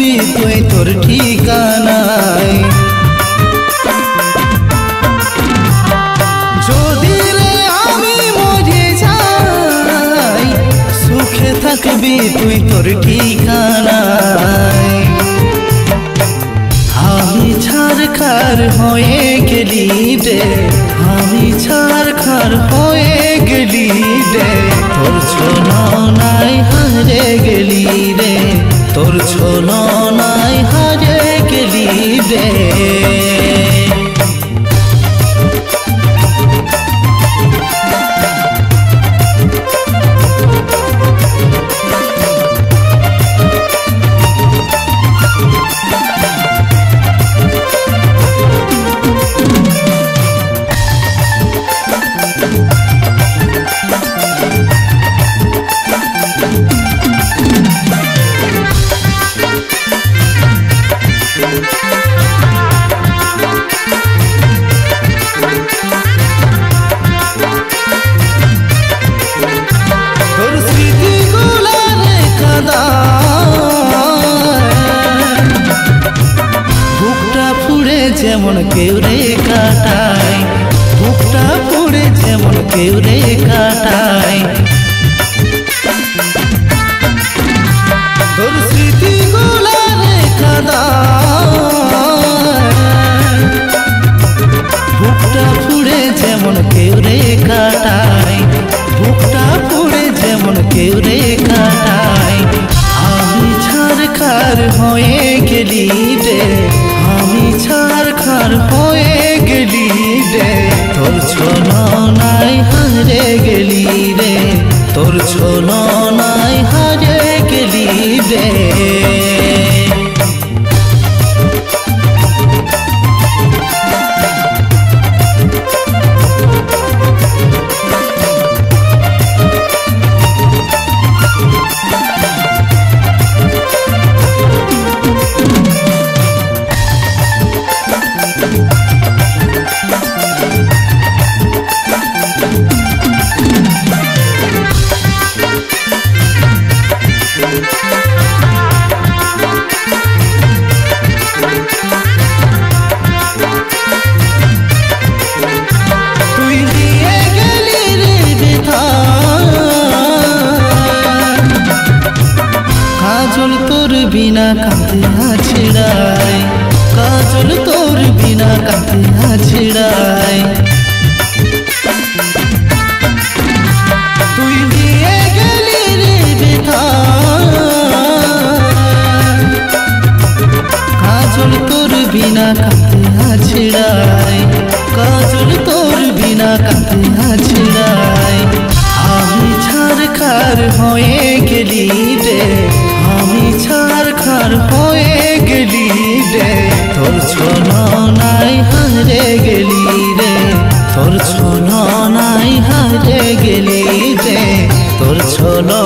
থাকবি তুই তোর ঠিকানায়। যদি রে আমি মরে যাই সুখে থাকবি তুই তোর ঠিকানায়। আমি ছারখার হয়ে গেলি রে, আমি ছারখার হয়ে গেলি রে, তোর ছলনায় হারে গেলি রে, তোর ছলনায় হারে গেলি রে। যেমন কেউ রে কাটায়, বুকটা পুড়ে যেমন কেউ রে কাটায়, তোর স্মৃতিগুলা রেখা দায়। বুকটা পুড়ে যেমন কেউ রে কাটায়, বুকটা পুড়ে যেমন কেউ রে কাটায়। আমি ছারখার হয়ে গেলি রে, আমি ছারখার হয়ে গেলি রে, তোর ছলনায় হারে গেলি রে, তোর ছলনায় হারে গেলি রে। কাজল তোর বিনা কাঁদে আছড়ায়, কাজল তোর বিনা কাঁদে আছড়ায়। তুই দিয়ে গেলি রে বেথা, কাজল তোর বিনা কাঁদে আছড়ায়, কাজল তোর বিনা কাঁদে আছড়ায়। আমি ছারখার হয়ে গেলি রে, আমি ছারখার হয়ে গেলি রে, তোর ছলনায় হারে গেলি রে, তোর ছলনায় হারে গেলি রে, তোর ছলনায়